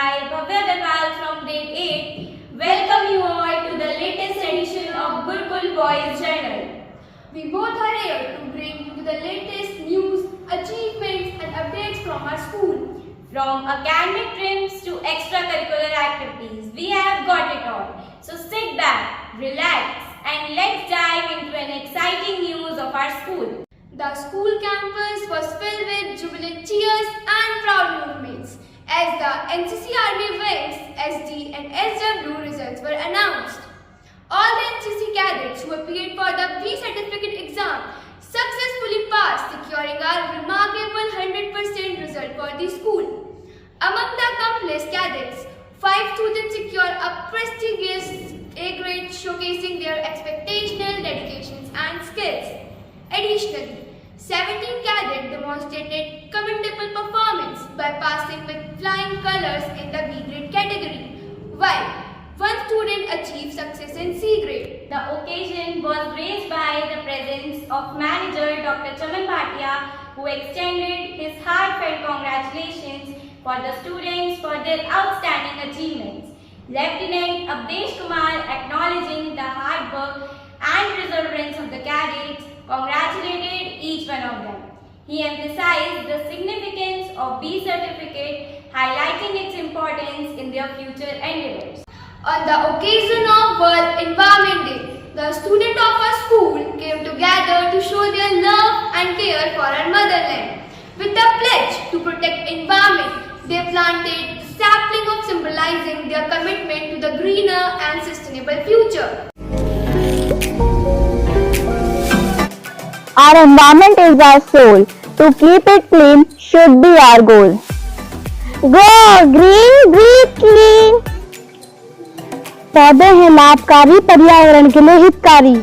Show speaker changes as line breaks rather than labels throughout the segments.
I, Bhavya Agarwal from grade 8, welcome you all to the latest edition of Gurukul Boys Journal.
We both are here to bring you the latest news, achievements and updates from our school.
From academic trims to extracurricular activities, we have got it all. So sit back, relax and let's dive into an exciting news of our school.
The school campus was filled with jubilant cheers and proud movements as the NCC Army Wings SD and SW results were announced. All the NCC cadets who appeared for the pre-certificate exam successfully passed, securing a remarkable 100% result for the school. Among the accomplished cadets, 5 students secured a prestigious A grade showcasing their expectational dedications and skills. Additionally, 17 cadets demonstrated commendable performance by passing with flying colors in the B grade category, while one student achieved success in C grade.
The occasion was graced by the presence of manager Dr. Chaman Bhatia, who extended his heartfelt congratulations for the students for their outstanding achievements. Lieutenant Abdesh Kumar, acknowledging the hard work and perseverance of the cadets, congratulated each one of them. He emphasized the significance of B certificate, highlighting its importance in their future endeavors.
On the occasion of World Environment Day, the students of our school came together to show their love and care for our motherland. With the pledge to protect environment, they planted the sapling of symbolizing their commitment to the greener and sustainable future.
Our environment is our soul. To keep it clean should be our goal. Go green, breathe clean. पौधे हैं लाभकारी, पर्यावरण के लिए हितकारी.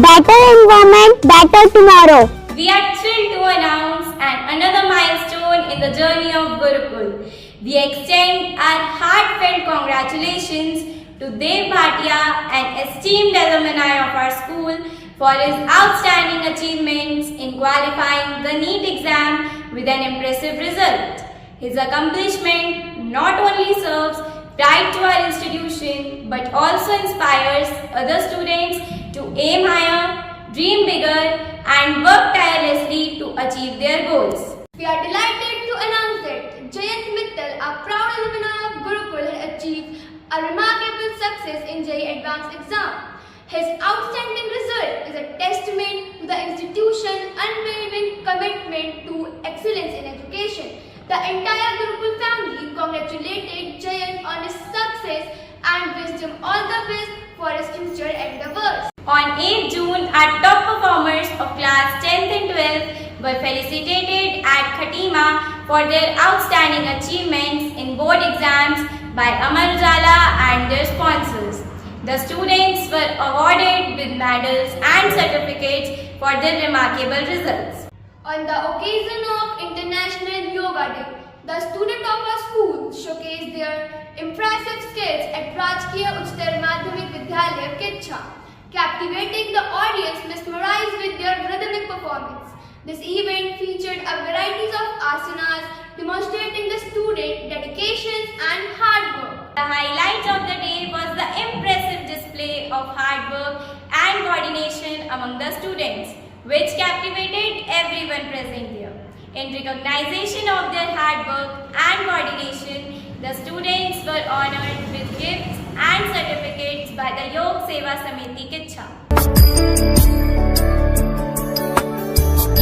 Better environment, better tomorrow.
We are thrilled to announce another milestone in the journey of Gurukul. We extend our heartfelt congratulations to Dev Bhatia, an esteemed alumni of our school, for his outstanding achievements in qualifying the NEET exam with an impressive result. His accomplishment not only serves pride to our institution but also inspires other students to aim higher, dream bigger and work tirelessly to achieve their goals.
We are delighted to announce that Jayant Mittal, a proud alumni of Gurukul, had achieved a remarkable success in JEE Advanced exam. His outstanding result is a testament to the institution's unwavering commitment to excellence in education. The entire Gurukul family congratulated Jayant on his success and wished him all the best for his future endeavors.
On 8 June, our top performers of class 10th and 12th were felicitated at Khatima for their outstanding achievements in board exams by Amar Ujala and their sponsors. The students were awarded with medals and certificates for their remarkable results.
On the occasion of International Yoga Day, the students of our school showcased their impressive skills at Rajkiya Uchtar Madhyamik Vidyalaya Kitcha, captivating the audience mesmerized with their rhythmic performance. This event featured a variety of asanas demonstrating the student dedication and hard work.
The highlight of the day was the impressive display of hard work and coordination among the students, which captivated everyone present there. In recognition of their hard work and coordination, the students were honored with gifts and certificates by the Yog Seva Samiti Kitcha.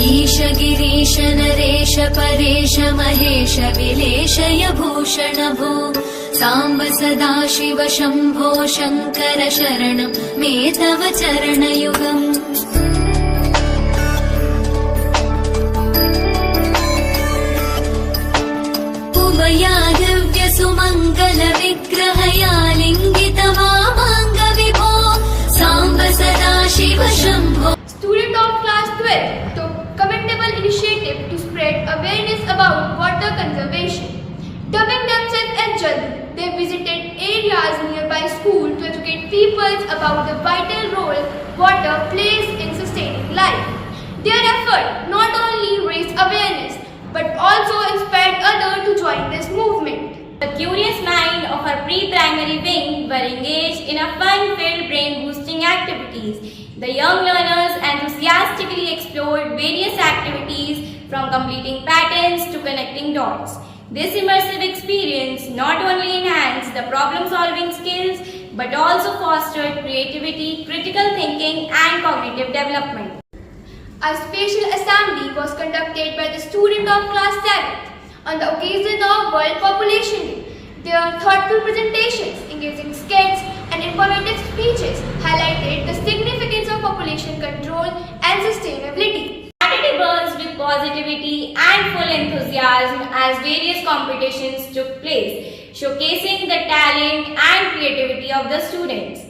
ईश गिरीश नरेश परेश महेश विलेशय भूषण भो सांब सदा शिव शंभो शंकर शरणं मे तव चरणयुगम् उमया दिव्य सुमंगल विग्रहया लिंगित वामांग विभो सांब सदा Shiv Shambho.
Students of class 12 took commendable initiative to spread awareness about water conservation. Dubbing themselves as Jaldi, they visited areas nearby school to educate people about the vital role water plays in sustaining life. Their effort not only raised awareness but also inspired others to join this movement.
The curious mind of our pre-primary wing were engaged in a fun-filled brain-boosting activities. The young learners enthusiastically explored various activities from completing patterns to connecting dots. This immersive experience not only enhanced the problem-solving skills but also fostered creativity, critical thinking and cognitive development.
A special assembly was conducted by the student of class 7th on the occasion of World Population Day. Their thoughtful presentations, engaging skits and informative speeches highlighted the significance of population control and sustainability.
Saturday buzzed with positivity and full enthusiasm as various competitions took place, showcasing the talent and creativity of the students.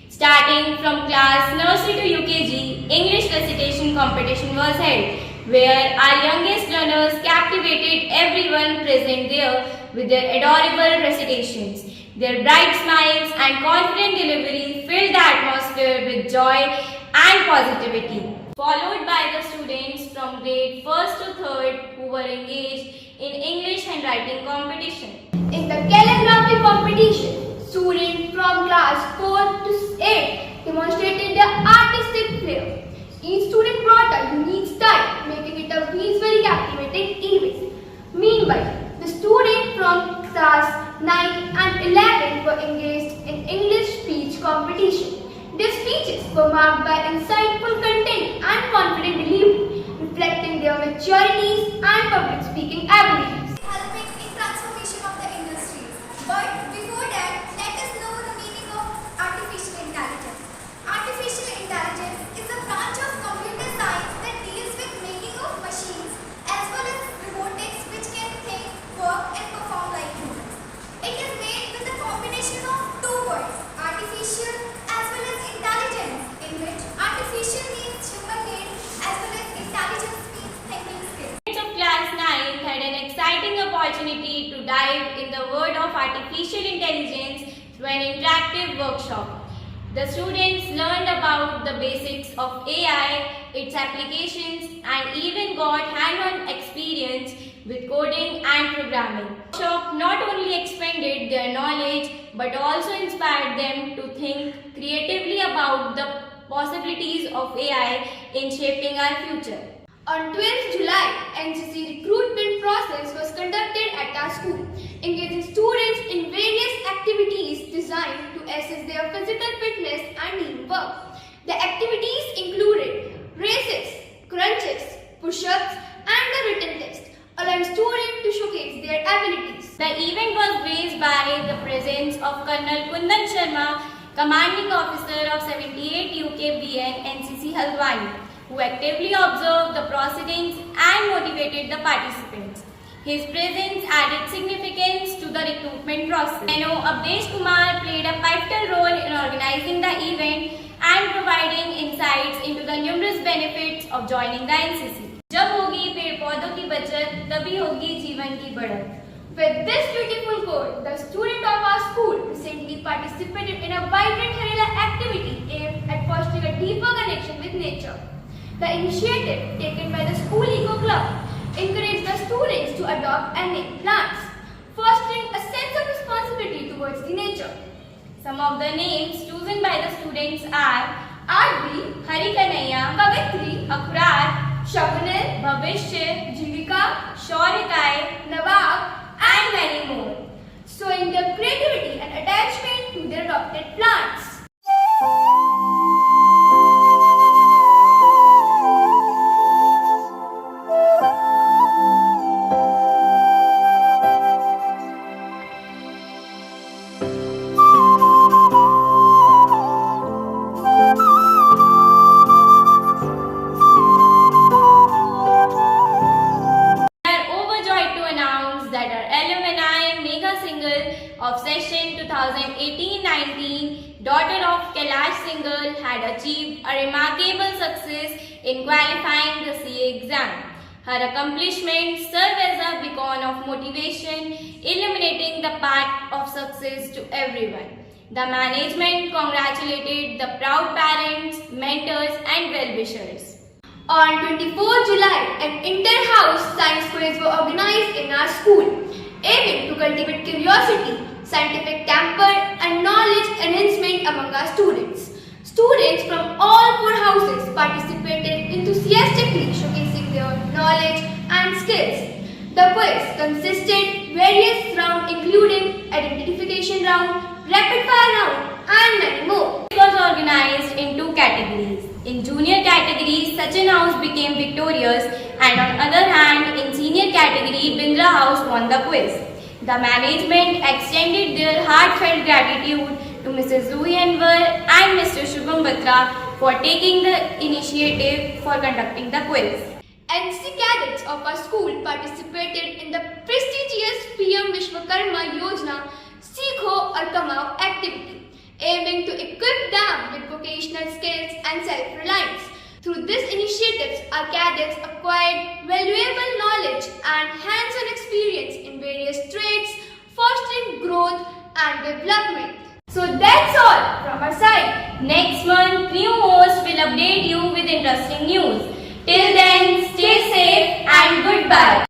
Starting from class nursery to UKG, English recitation competition was held, where our youngest learners captivated everyone present there with their adorable recitations. Their bright smiles and confident delivery filled the atmosphere with joy and positivity. Followed by the students from grade 1st to 3rd who were engaged in English handwriting competition.
In the calligraphy competition, students from class 4 to 8 demonstrated their artistic flair. Each student brought a unique style, making it a visually captivating event. Meanwhile, the students from class 9 and 11 were engaged in English speech competition. Their speeches were marked by insightful content and confident delivery, reflecting their maturities and public speaking abilities.
Helping in transformation of the industries. But before that, let us know the meaning of artificial intelligence. Artificial intelligence is a branch of computer science that deals with making of machines as well as robotics which can think, work and perform like humans. It is made with a combination of two words, artificial as well as intelligence, in which artificial means human made as well as intelligence means thinking skill.
Students of class 9 had an exciting opportunity to dive in the world of artificial intelligence through an interactive workshop. The students learned about the basics of AI, its applications, and even got hand-on experience with coding and programming. The workshop not only expanded their knowledge but also inspired them to think creatively about the possibilities of AI in shaping our future.
On 12th July, NCC recruitment process was conducted at our school, engaging students in various activities designed to assess their physical fitness and teamwork. The activities included races, crunches, push-ups, and the written test, allowing students to showcase their abilities.
The event was graced by the presence of Colonel Kundan Sharma, Commanding Officer of 78 UKBN NCC Haldwani, who actively observed the proceedings and motivated the participants. His presence added significance to the recruitment process. Abdesh Kumar played a pivotal role in organizing the event and providing insights into the numerous benefits of joining the NCC. जब होगी पेड़ पौधों की बचत तभी होगी जीवन की बढ़त.
With this beautiful quote, the student of our school recently participated in a vibrant Harela activity aimed at fostering a deeper connection with nature. The initiative taken by the School Eco Club encouraged the students to adopt and name plants, fostering a sense of responsibility towards the nature.
Some of the names chosen by the students are
Aadvi,
Hari Kanhaiya,
Kavitri,
Akurat,
Shagunal,
Bhavishya,
Jivika,
Shaurikai,
Nawab,
and many more.
showing their creativity and attachment to their adopted plants.
Of session 2018-19, daughter of Kailash Singhal had achieved a remarkable success in qualifying the CA exam. Her accomplishments serve as a beacon of motivation, illuminating the path of success to everyone. The management congratulated the proud parents, mentors and well-wishers.
On 24 July, an inter-house science quiz was organized in our school, aiming to cultivate curiosity, scientific temper, and knowledge enhancement among our students. Students from all four houses participated enthusiastically, showcasing their knowledge and skills. The quiz consisted various rounds including identification round, rapid fire round, and many more.
It was organized in two categories. In junior category, Sachin House became victorious, and on other hand, in senior category, Bindra House won the quiz. The management extended their heartfelt gratitude to Mrs. Zui Anwar and Mr. Shubham Batra for taking the initiative for conducting the quiz.
NCC cadets of our school participated in the prestigious PM Vishwakarma Yojana Seekho or Kamao activity, aiming to equip them with vocational skills and self-reliance. Through these initiatives, our cadets acquired valuable knowledge and hands-on experience in various trades, fostering growth and development. So that's all from our side.
Next month, new host will update you with interesting news. Till then, stay safe and goodbye.